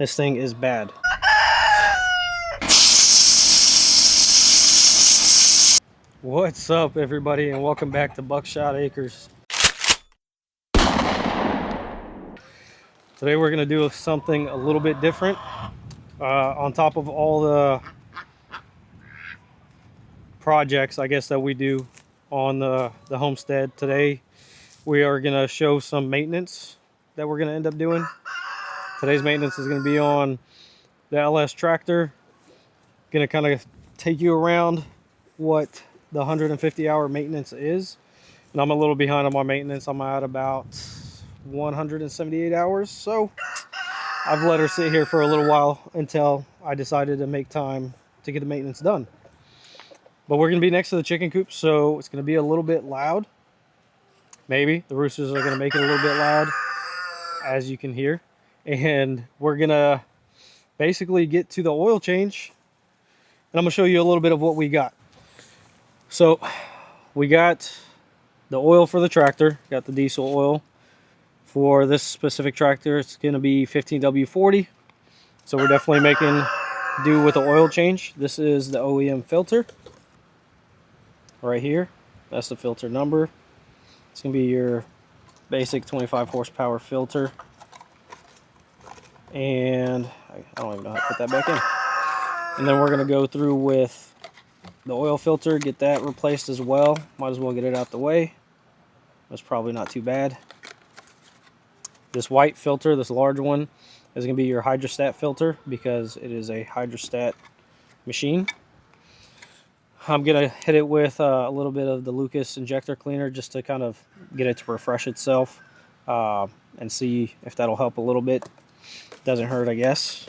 This thing is bad. What's up, everybody, and welcome back to Buckshot Acres. Today we're going to do something a little bit different. On top of all the projects, I guess, that we do on the homestead, today we are going to show some maintenance that we're going to end up doing. Today's maintenance is going to be on the LS tractor. Going to kind of take you around what the 150-hour maintenance is. And I'm a little behind on my maintenance. I'm at about 178 hours. So I've let her sit here for a little while until I decided to make time to get the maintenance done. But we're going to be next to the chicken coop, so it's going to be a little bit loud. Maybe the roosters are going to make it a little bit loud, as you can hear. And we're going to basically get to the oil change. And I'm going to show you a little bit of what we got. So we got the oil for the tractor, got the diesel oil. For this specific tractor, it's going to be 15W40. So we're definitely making do with the oil change. This is the OEM filter right here. That's the filter number. It's going to be your basic 25 horsepower filter. And I don't even know how to put that back in. And then we're going to go through with the oil filter, get that replaced as well. Might as well get it out the way. That's probably not too bad. This white filter, this large one, is going to be your hydrostat filter because it is a hydrostat machine. I'm going to hit it with a little bit of the Lucas injector cleaner just to kind of get it to refresh itself and see if that'll help a little bit. Doesn't hurt, I guess.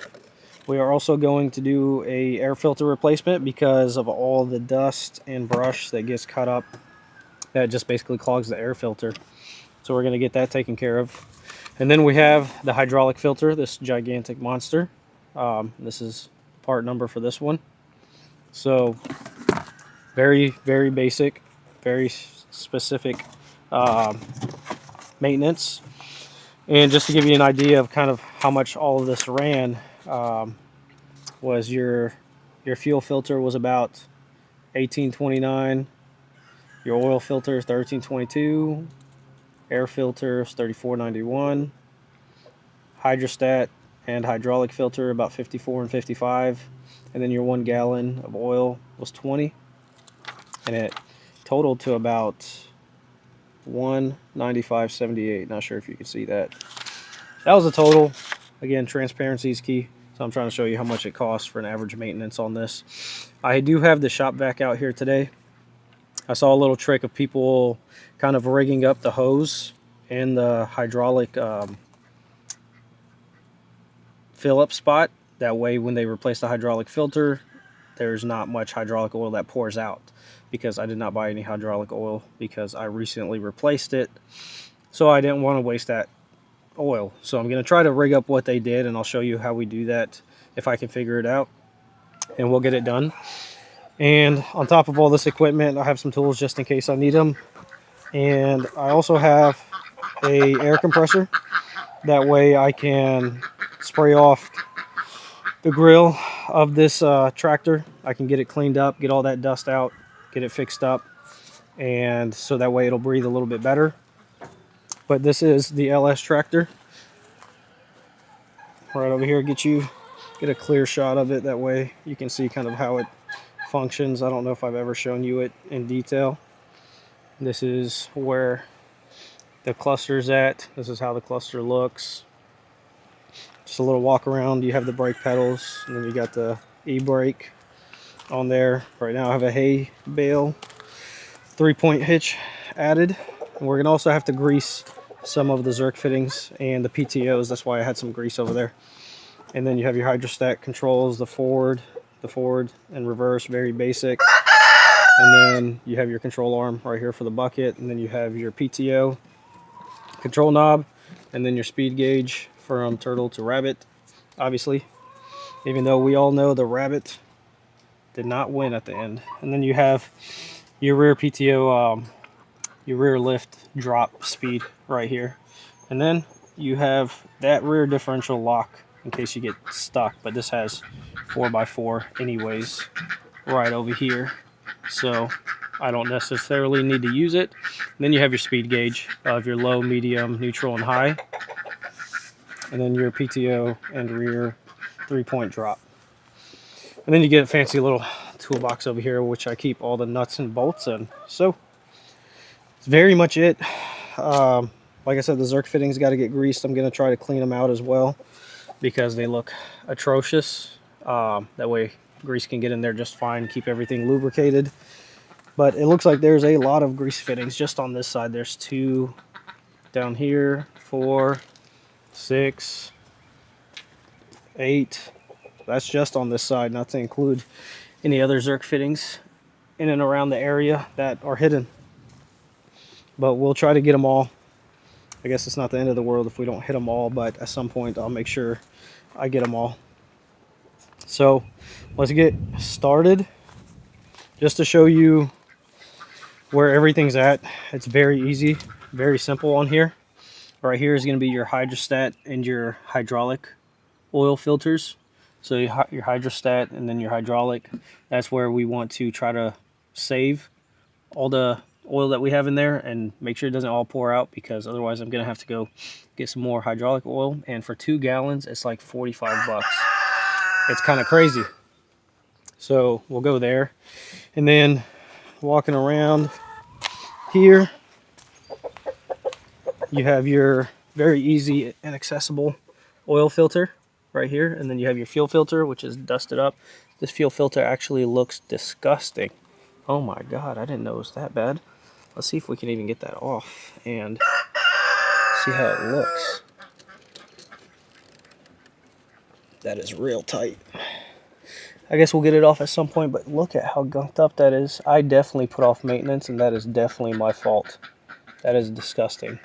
We are also going to do a air filter replacement because of all the dust and brush that gets cut up. That just basically clogs the air filter. So we're going to get that taken care of. And then we have the hydraulic filter, this gigantic monster. This is part number for this one. So very, very basic, very specific maintenance. And just to give you an idea of kind of how much all of this ran, was your fuel filter was about $18.29. Your oil filter is $13.22. Air filter is $34.91. Hydrostat and hydraulic filter about $54 and $55. And then your 1 gallon of oil was $20. And it totaled to about $195.78. Not sure if you can see that. That was the total. Again, transparency is key. So I'm trying to show you how much it costs for an average maintenance on this. I do have the shop vac out here today. I saw a little trick of people kind of rigging up the hose in the hydraulic fill-up spot. That way when they replace the hydraulic filter, there's not much hydraulic oil that pours out, because I did not buy any hydraulic oil because I recently replaced it. So I didn't want to waste that oil. So I'm going to try to rig up what they did, and I'll show you how we do that if I can figure it out, and we'll get it done. And on top of all this equipment, I have some tools just in case I need them. And I also have a air compressor. That way I can spray off the grill of this tractor. I can get it cleaned up, get all that dust out, get it fixed up, and so that way it'll breathe a little bit better. But this is the LS tractor. Right over here, get a clear shot of it. That way you can see kind of how it functions. I don't know if I've ever shown you it in detail. This is where the cluster's at. This is how the cluster looks. Just a little walk around. You have the brake pedals, and then you got the e-brake on there. Right now I have a hay bale 3-point hitch added. And we're gonna also have to grease some of the Zerk fittings and the PTOs. That's why I had some grease over there. And then you have your hydrostat controls, the forward and reverse, very basic. And then you have your control arm right here for the bucket. And then you have your PTO control knob, and then your speed gauge from turtle to rabbit, obviously. Even though we all know the rabbit did not win at the end. And then you have your rear PTO, your rear lift drop speed right here. And then you have that rear differential lock in case you get stuck, but this has 4x4 anyways right over here, so I don't necessarily need to use it. And then you have your speed gauge of your low, medium, neutral, and high, and then your PTO and rear 3-point drop. And then you get a fancy little toolbox over here, which I keep all the nuts and bolts in. So it's very much it. Like I said, the Zerk fittings got to get greased. I'm going to try to clean them out as well because they look atrocious. That way grease can get in there just fine, keep everything lubricated. But it looks like there's a lot of grease fittings just on this side. There's 2 down here, 4, 6, 8. That's just on this side, not to include any other Zerk fittings in and around the area that are hidden. But we'll try to get them all. I guess it's not the end of the world if we don't hit them all, but at some point I'll make sure I get them all. So let's get started. Just to show you where everything's at, it's very easy, very simple on here. Right here is going to be your hydrostat and your hydraulic oil filters. So your hydrostat and then your hydraulic, that's where we want to try to save all the oil that we have in there and make sure it doesn't all pour out, because otherwise I'm gonna have to go get some more hydraulic oil, and for 2 gallons it's like 45 bucks. It's kind of crazy. So we'll go there, and then walking around here you have your very easy and accessible oil filter right here, and then you have your fuel filter, which is dusted up. This fuel filter actually looks disgusting. Oh my god, I didn't know it was that bad. Let's see if we can even get that off and see how it looks. That is real tight. I guess we'll get it off at some point, but look at how gunked up that is. I definitely put off maintenance, and that is definitely my fault. That is disgusting.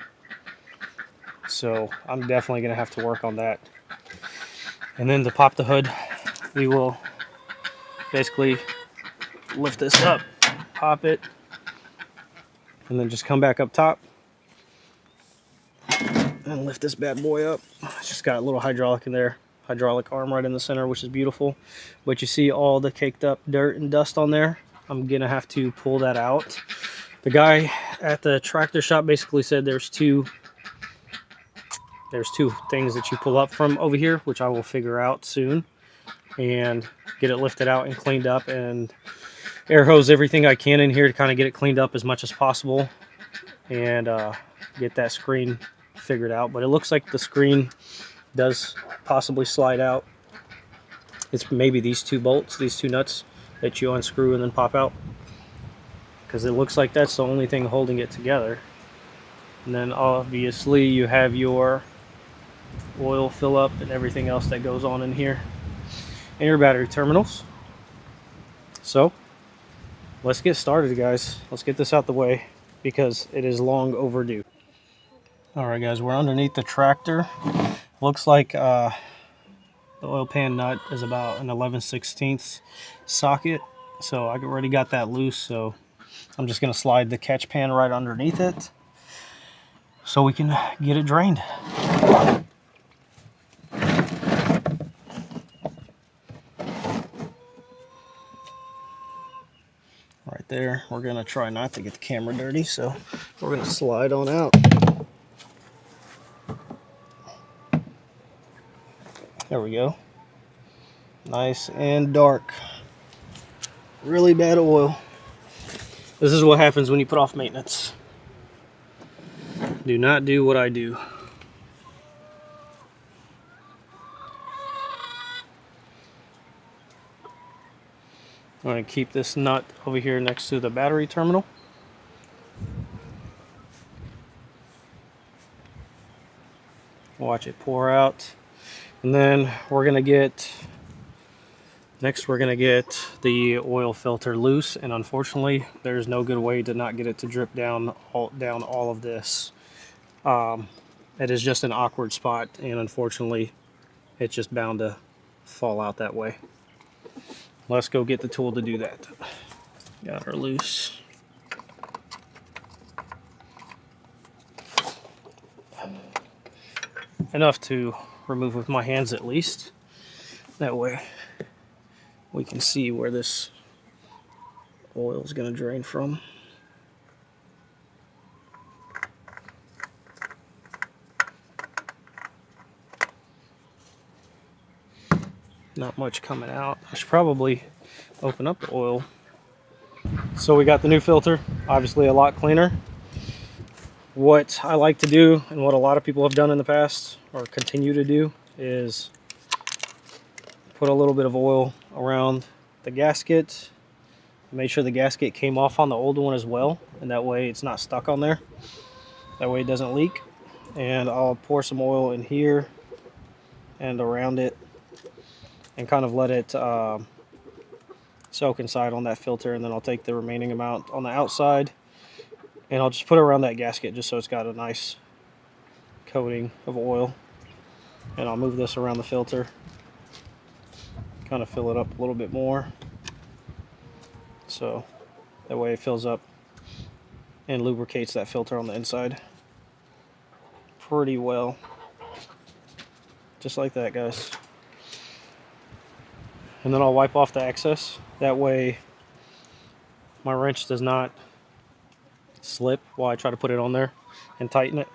So I'm definitely going to have to work on that. And then to pop the hood, we will basically lift this up, pop it, and then just come back up top and lift this bad boy up. It's just got a little hydraulic in there, hydraulic arm right in the center, which is beautiful. But you see all the caked up dirt and dust on there. I'm gonna have to pull that out. The guy at the tractor shop basically said there's two things that you pull up from over here, which I will figure out soon and get it lifted out and cleaned up, and air hose everything I can in here to kind of get it cleaned up as much as possible, and get that screen figured out. But it looks like the screen does possibly slide out. It's maybe these 2 bolts, these 2 nuts that you unscrew and then pop out, because it looks like that's the only thing holding it together. And then obviously you have your oil fill up and everything else that goes on in here, and your battery terminals. So let's get started, guys. Let's get this out the way because it is long overdue. Alright guys, we're underneath the tractor. Looks like the oil pan nut is about an 11/16 socket, so I already got that loose, so I'm just going to slide the catch pan right underneath it so we can get it drained. Right there. We're going to try not to get the camera dirty, so we're going to slide on out. There we go. Nice and dark. Really bad oil. This is what happens when you put off maintenance. Do not do what I do. I'm going to keep this nut over here next to the battery terminal. Watch it pour out. And then we're going to get, next we're going to get the oil filter loose, and unfortunately there's no good way to not get it to drip down all of this. It is just an awkward spot, and unfortunately it's just bound to fall out that way. Let's go get the tool to do that. Got her loose. Enough to remove with my hands at least. That way we can see where this oil is going to drain from. Not much coming out. I should probably open up the oil. So we got the new filter, obviously a lot cleaner. What I like to do, and what a lot of people have done in the past, or continue to do, is put a little bit of oil around the gasket. Make sure the gasket came off on the old one as well, and that way it's not stuck on there. That way it doesn't leak. And I'll pour some oil in here and around it and kind of let it soak inside on that filter, and then I'll take the remaining amount on the outside and I'll just put it around that gasket just so it's got a nice coating of oil. And I'll move this around the filter, kind of fill it up a little bit more, so that way it fills up and lubricates that filter on the inside pretty well. Just like that, guys. And then I'll wipe off the excess. That way my wrench does not slip while I try to put it on there and tighten it.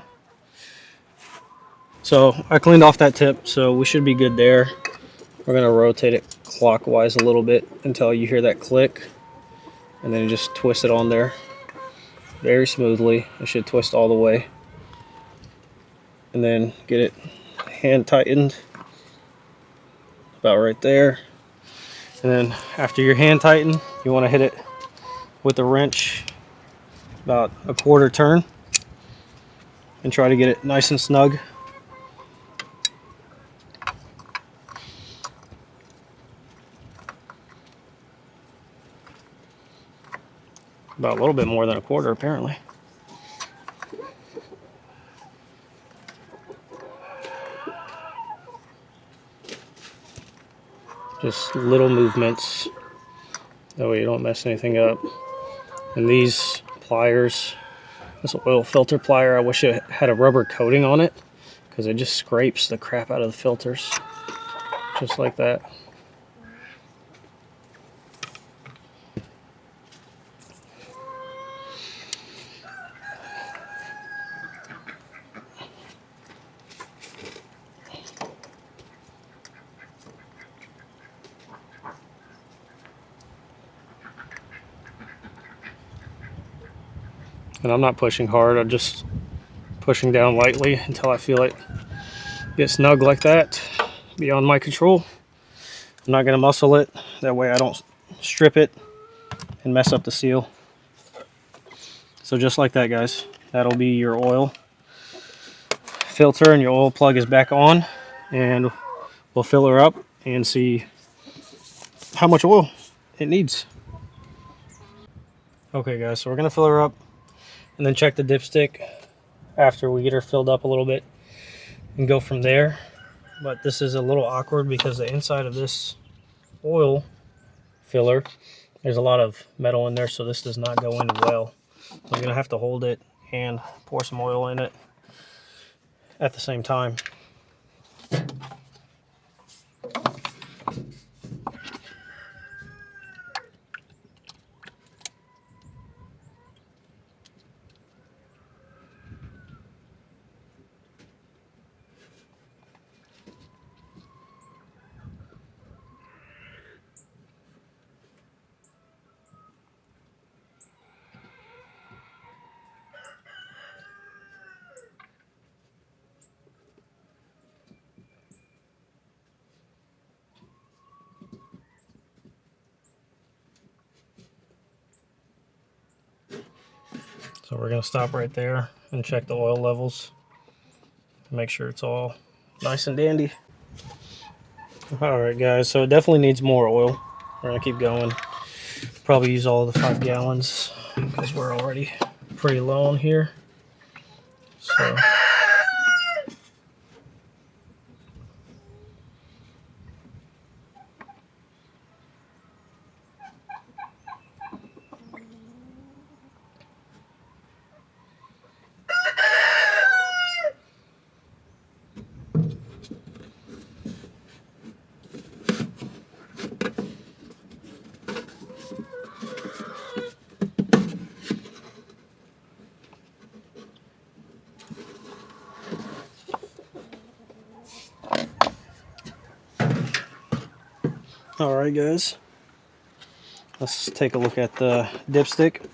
So I cleaned off that tip, so we should be good there. We're going to rotate it clockwise a little bit until you hear that click, and then just twist it on there very smoothly. It should twist all the way, and then get it hand tightened about right there. And then after your hand tighten, you want to hit it with the wrench about a quarter turn and try to get it nice and snug. About a little bit more than a quarter, apparently. Just little movements, that way you don't mess anything up. And these pliers, this oil filter plier, I wish it had a rubber coating on it, because it just scrapes the crap out of the filters, just like that. And I'm not pushing hard, I'm just pushing down lightly until I feel it get snug like that, beyond my control. I'm not going to muscle it, that way I don't strip it and mess up the seal. So just like that, guys, that'll be your oil filter, and your oil plug is back on, and we'll fill her up and see how much oil it needs. Okay guys, so we're going to fill her up and then check the dipstick after we get her filled up a little bit and go from there. But this is a little awkward because the inside of this oil filler, there's a lot of metal in there, so this does not go in well. I'm gonna have to hold it and pour some oil in it at the same time. So we're gonna stop right there and check the oil levels to make sure it's all nice and dandy. All right guys, so it definitely needs more oil. We're gonna keep going. Probably use all the 5 gallons because we're already pretty low on here. So All right, guys. Let's take a look at the dipstick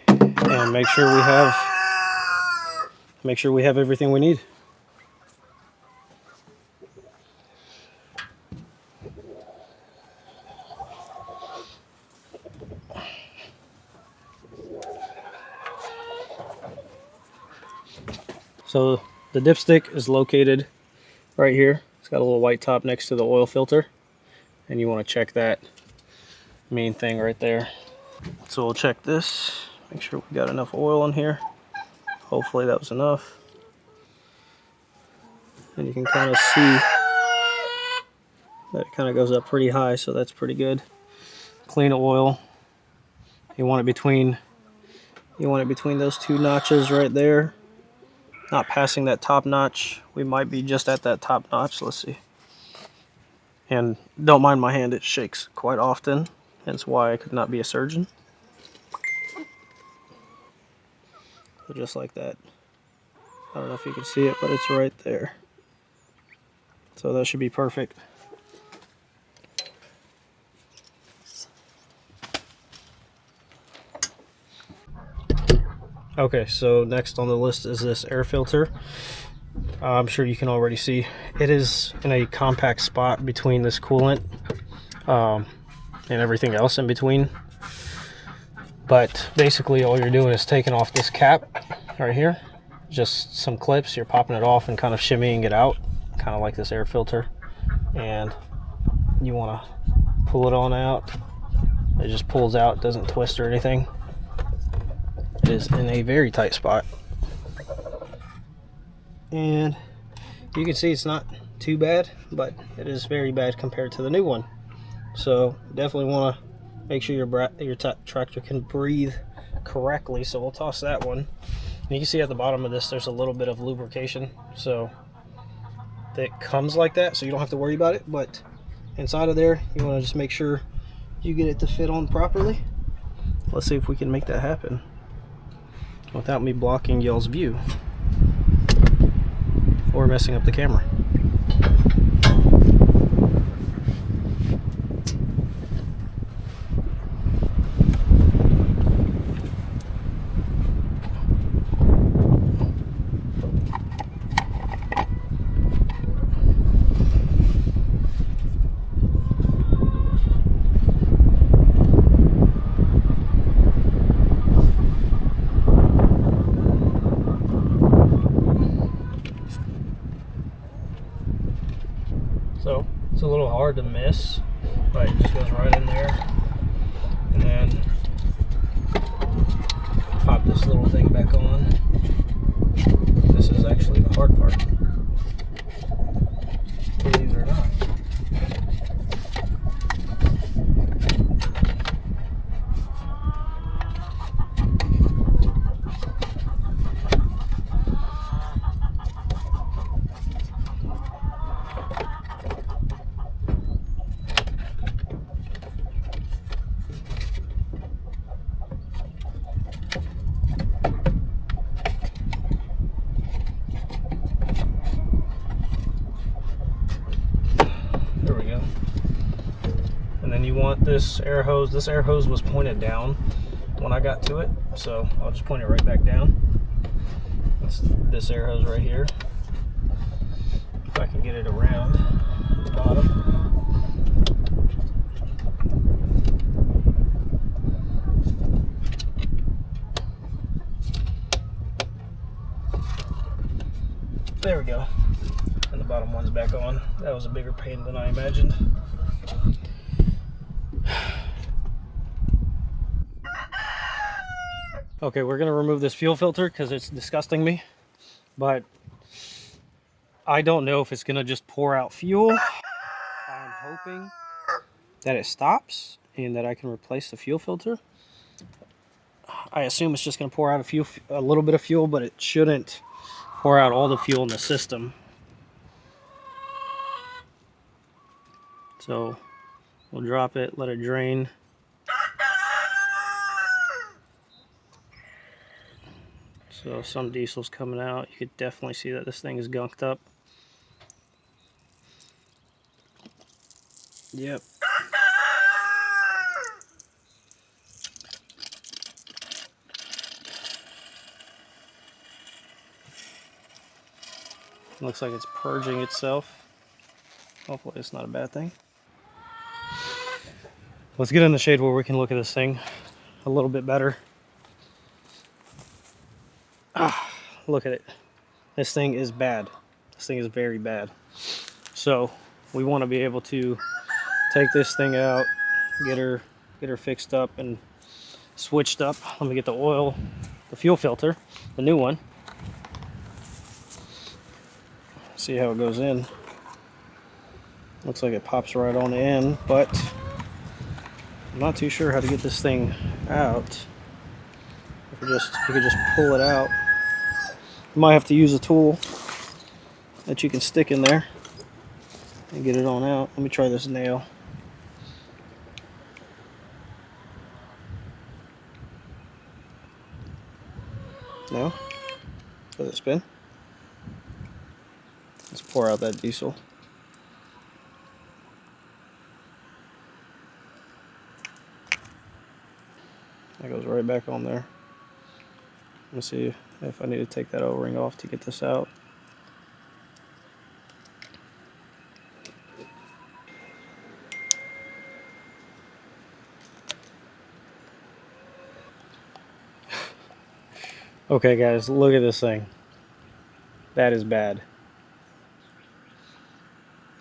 and make sure we have everything we need. So the dipstick is located right here. It's got a little white top next to the oil filter, and you want to check that main thing right there. So we'll check this, make sure we got enough oil in here. Hopefully that was enough. And you can kind of see that it kind of goes up pretty high, so that's pretty good. Clean oil. You want it between those two notches right there. Not passing that top notch. We might be just at that top notch. Let's see. And don't mind my hand, it shakes quite often. Hence why I could not be a surgeon. So just like that. I don't know if you can see it, but it's right there. So that should be perfect. Okay, so next on the list is this air filter. I'm sure you can already see it is in a compact spot between this coolant and everything else in between. But basically all you're doing is taking off this cap right here. Just some clips, you're popping it off and kind of shimmying it out, kind of like this air filter. And you want to pull it on out. It just pulls out, doesn't twist or anything. It is in a very tight spot. And you can see it's not too bad, but it is very bad compared to the new one. So definitely want to make sure your tractor can breathe correctly. So we'll toss that one. And you can see at the bottom of this there's a little bit of lubrication, so it comes like that, so you don't have to worry about it. But inside of there, you want to just make sure you get it to fit on properly. Let's see if we can make that happen without me blocking y'all's view or messing up the camera. So it's a little hard to miss, but it just goes right in there. And then pop this little thing back on. This is actually the hard part, believe it or not. There we go. And then you want this air hose. This air hose was pointed down when I got to it, so I'll just point it right back down. That's this air hose right here. If I can get it around the bottom. There we go. And the bottom one's back on. That was a bigger pain than I imagined. Okay, we're gonna remove this fuel filter because it's disgusting me, but I don't know if it's gonna just pour out fuel. I'm hoping that it stops and that I can replace the fuel filter. I assume it's just gonna pour out a little bit of fuel, but it shouldn't pour out all the fuel in the system. So we'll drop it, let it drain. So some diesel's coming out. You could definitely see that this thing is gunked up. Yep. Looks like it's purging itself. Hopefully it's not a bad thing. Let's get in the shade where we can look at this thing a little bit better. Look at it. This thing is bad. This thing is very bad. So we want to be able to take this thing out, get her fixed up and switched up. Let me get the oil, the fuel filter, the new one. See how it goes in. Looks like it pops right on in, but I'm not too sure how to get this thing out. If you could just pull it out. You might have to use a tool that you can stick in there and get it on out. Let me try this nail. No? Does it spin? Let's pour out that diesel. That goes right back on there. Let's see if I need to take that O-ring off to get this out. Okay guys, look at this thing. That is bad.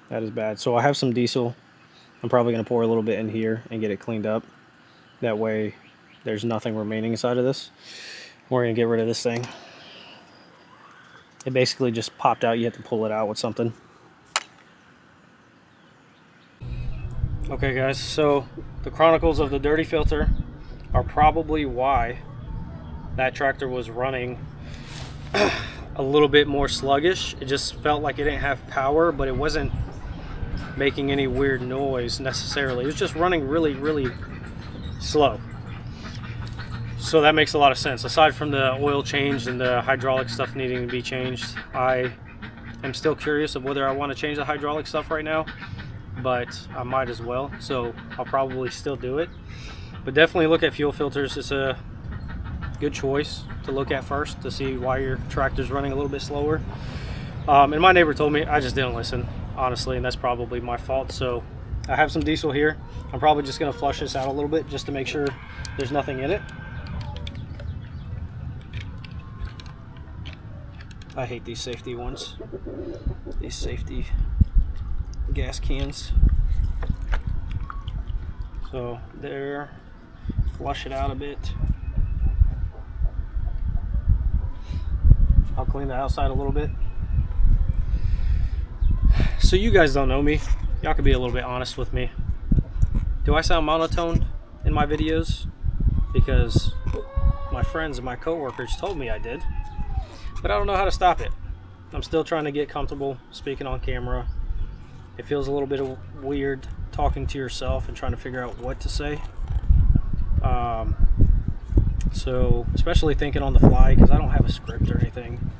That is bad. So I have some diesel. I'm probably going to pour a little bit in here and get it cleaned up. That way there's nothing remaining inside of this. We're going to get rid of this thing. It basically just popped out. You have to pull it out with something. Okay guys, so the chronicles of the dirty filter are probably why that tractor was running a little bit more sluggish. It just felt like it didn't have power, but it wasn't making any weird noise necessarily. It was just running really slow. So that makes a lot of sense. Aside from the oil change and the hydraulic stuff needing to be changed, I am still curious of whether I want to change the hydraulic stuff right now, but I might as well. So I'll probably still do it. But definitely look at fuel filters. It's a good choice to look at first to see why your tractor's running a little bit slower. And my neighbor told me, I just didn't listen, honestly, and that's probably my fault. So I have some diesel here. I'm probably just going to flush this out a little bit just to make sure there's nothing in it. I hate these safety ones, these safety gas cans. So there, flush it out a bit. I'll clean the outside a little bit. So you guys don't know me. Y'all could be a little bit honest with me. Do I sound monotone in my videos? Because my friends and my coworkers told me I did. But I don't know how to stop it. I'm still trying to get comfortable speaking on camera. It feels a little bit weird talking to yourself and trying to figure out what to say. So especially thinking on the fly, because I don't have a script or anything.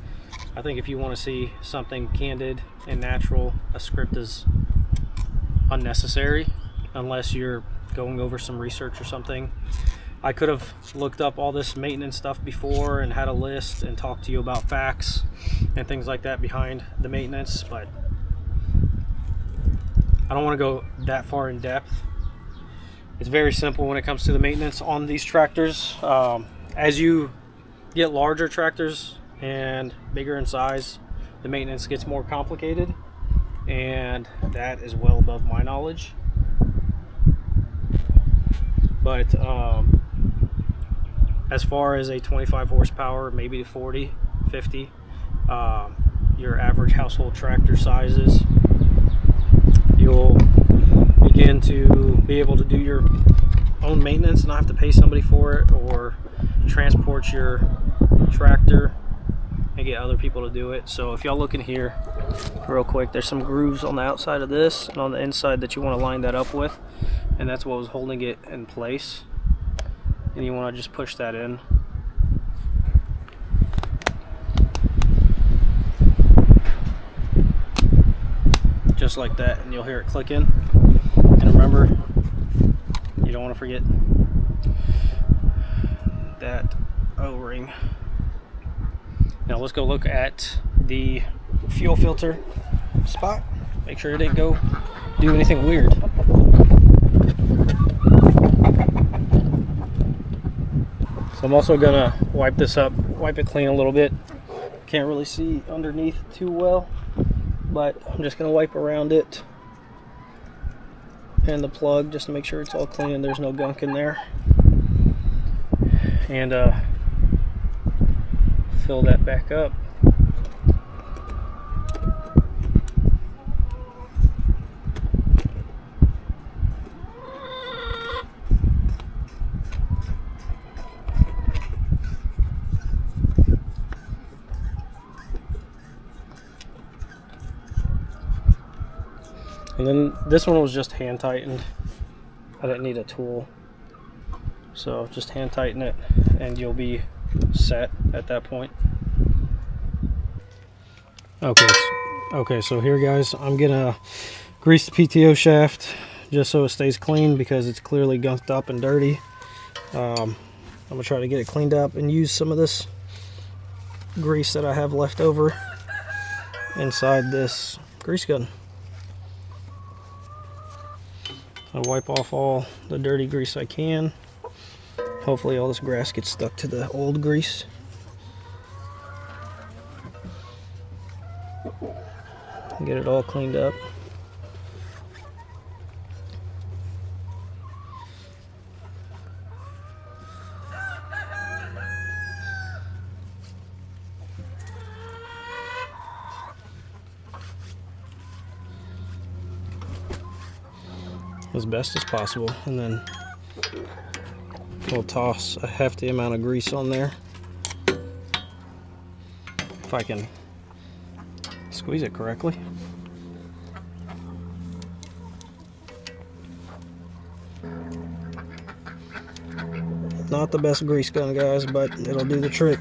I think if you want to see something candid and natural, a script is unnecessary unless you're going over some research or something. I could have looked up all this maintenance stuff before and had a list and talked to you about facts and things like that behind the maintenance, but I don't want to go that far in depth. It's very simple when it comes to the maintenance on these tractors. As you get larger tractors and bigger in size, the maintenance gets more complicated, and that is well above my knowledge. But as far as a 25 horsepower, maybe 40, 50, your average household tractor sizes, you'll begin to be able to do your own maintenance and not have to pay somebody for it, or transport your tractor and get other people to do it. So if y'all look in here real quick, there's some grooves on the outside of this and on the inside that you want to line that up with, and that's what was holding it in place, and you want to just push that in. Just like that, and you'll hear it clicking and remember, you don't want to forget that O-ring. Now let's go look at the fuel filter spot. Make sure it didn't go do anything weird. So I'm also gonna wipe this up, wipe it clean a little bit. Can't really see underneath too well, but I'm just gonna wipe around it and the plug just to make sure it's all clean and there's no gunk in there. And fill that back up. And then this one was just hand tightened. I didn't need a tool. So just hand tighten it and you'll be set at that point. Okay, so here guys, I'm gonna grease the PTO shaft just so it stays clean because it's clearly gunked up and dirty. I'm gonna try to get it cleaned up and use some of this grease that I have left over inside this grease gun. I'll wipe off all the dirty grease I can. Hopefully all this grass gets stuck to the old grease. Get it all cleaned up. As best as possible, and then we'll toss a hefty amount of grease on there. If I can squeeze it correctly. Not the best grease gun, guys, but it'll do the trick.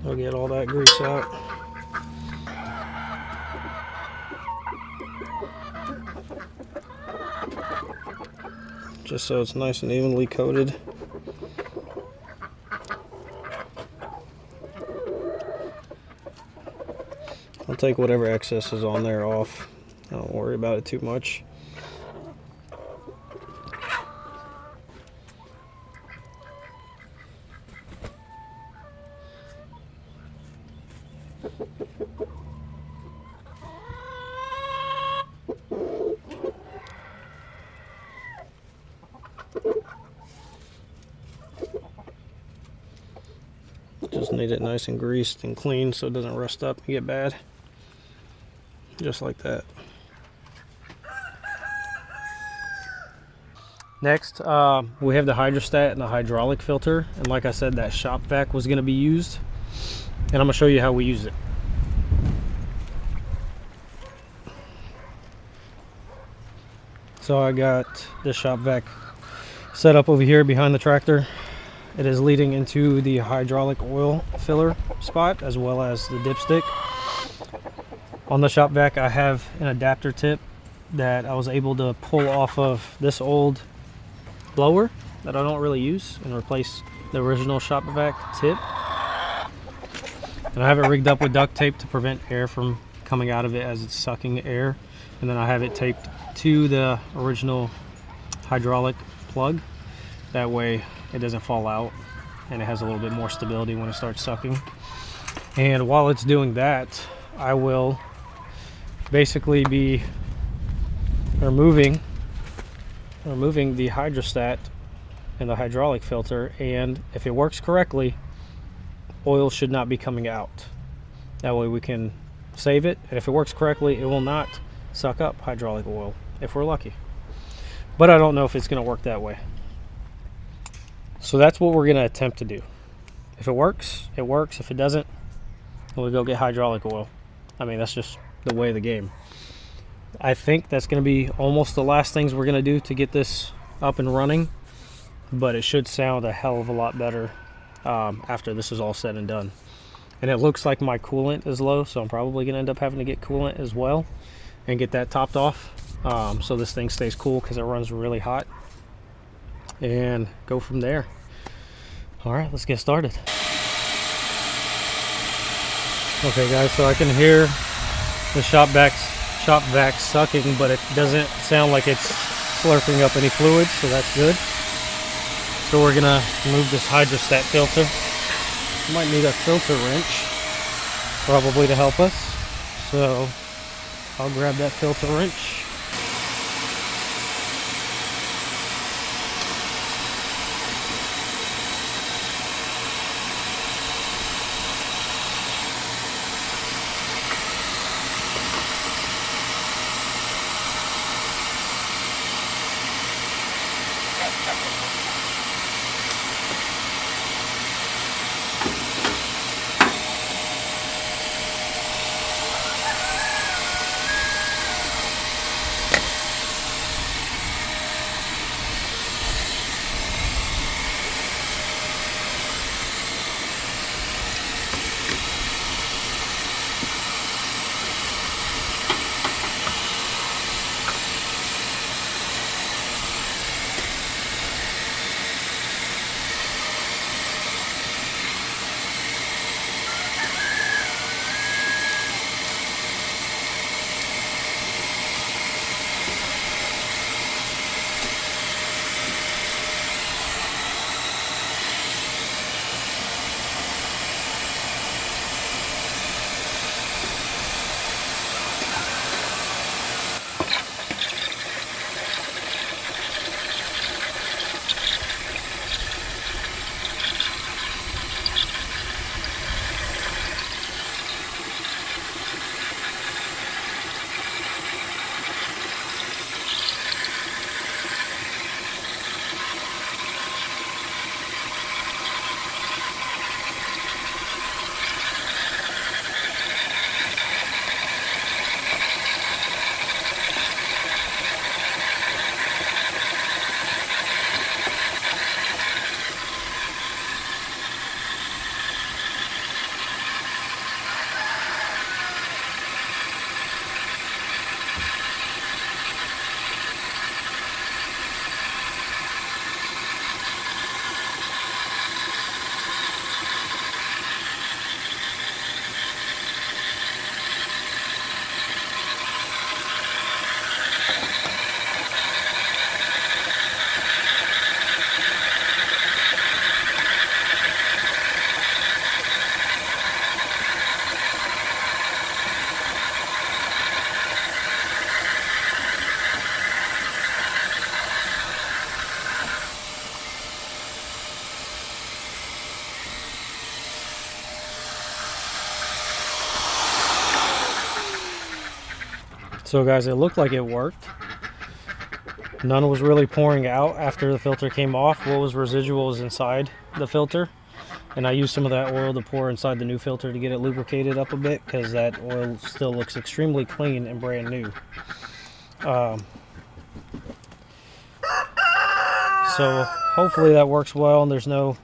I'll get all that grease out. Just so it's nice and evenly coated. I'll take whatever excess is on there off. I don't worry about it too much. Just need it nice and greased and clean so it doesn't rust up and get bad. Just like that. Next, we have the hydrostat and the hydraulic filter, and like I said, that shop vac was going to be used, and I'm going to show you how we use it. So I got this shop vac set up over here behind the tractor. It is leading into the hydraulic oil filler spot as well as the dipstick. On the shop vac, I have an adapter tip that I was able to pull off of this old blower that I don't really use and replace the original shop vac tip. And I have it rigged up with duct tape to prevent air from coming out of it as it's sucking air. And then I have it taped to the original hydraulic plug. That way it doesn't fall out and it has a little bit more stability when it starts sucking. And while it's doing that, I will basically be removing the hydrostat and the hydraulic filter, and if it works correctly, oil should not be coming out. That way we can save it, and if it works correctly, it will not suck up hydraulic oil if we're lucky. But I don't know if it's going to work that way. So that's what we're going to attempt to do. If it works, it works. If it doesn't, we'll go get hydraulic oil. I mean, that's just the way of the game. I think that's going to be almost the last things we're going to do to get this up and running. but it should sound a hell of a lot better after this is all said and done. And it looks like my coolant is low, so I'm probably going to end up having to get coolant as well and get that topped off, so this thing stays cool because it runs really hot, and go from there. All right, let's get started. Okay guys, so I can hear the shop vac sucking, but it doesn't sound like it's slurping up any fluid, so that's good. So we're gonna remove this hydrostat filter. Might need a filter wrench probably to help us, so I'll grab that filter wrench. So guys, it looked like it worked. None was really pouring out after the filter came off. What was residual was inside the filter, and I used some of that oil to pour inside the new filter to get it lubricated up a bit, because that oil still looks extremely clean and brand new. So hopefully that works well and there's no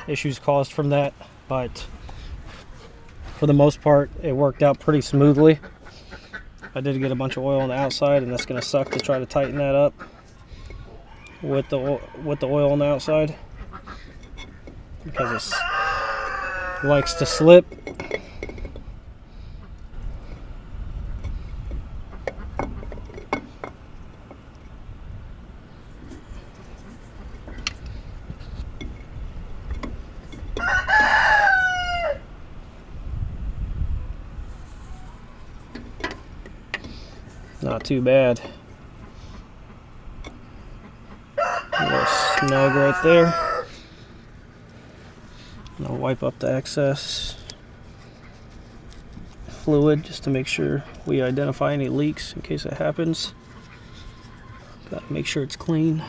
issues caused from that, but for the most part it worked out pretty smoothly. I did get a bunch of oil on the outside, and that's going to suck to try to tighten that up with the oil on the outside, because it likes to slip. Not too bad. A little snug right there. And I'll wipe up the excess fluid just to make sure we identify any leaks in case it happens. Gotta make sure it's clean.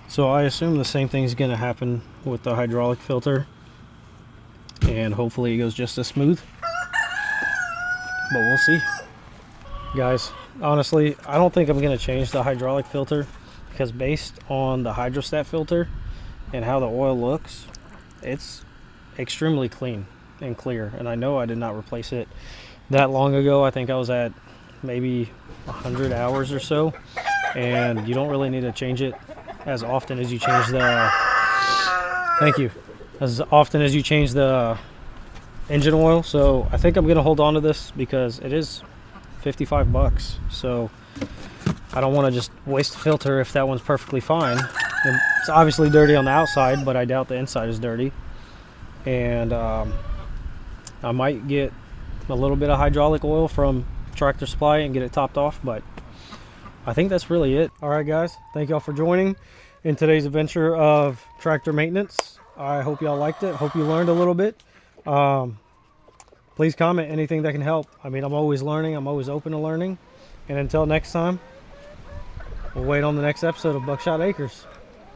So I assume the same thing is going to happen with the hydraulic filter, and hopefully it goes just as smooth, but we'll see. Guys, honestly, I don't think I'm going to change the hydraulic filter because based on the hydrostat filter and how the oil looks, it's extremely clean and clear. And I know I did not replace it that long ago. I think I was at maybe 100 hours or so, and you don't really need to change it as often as you change the engine oil. So I think I'm gonna hold on to this because it is 55 bucks, so I don't want to just waste the filter if that one's perfectly fine. And it's obviously dirty on the outside, but I doubt the inside is dirty. And I might get a little bit of hydraulic oil from Tractor Supply and get it topped off, but I think that's really it. All right, guys, thank y'all for joining in today's adventure of tractor maintenance. I hope y'all liked it. Hope you learned a little bit. Please comment anything that can help. I mean, I'm always learning. I'm always open to learning. And until next time, we'll wait on the next episode of Buckshot Acres.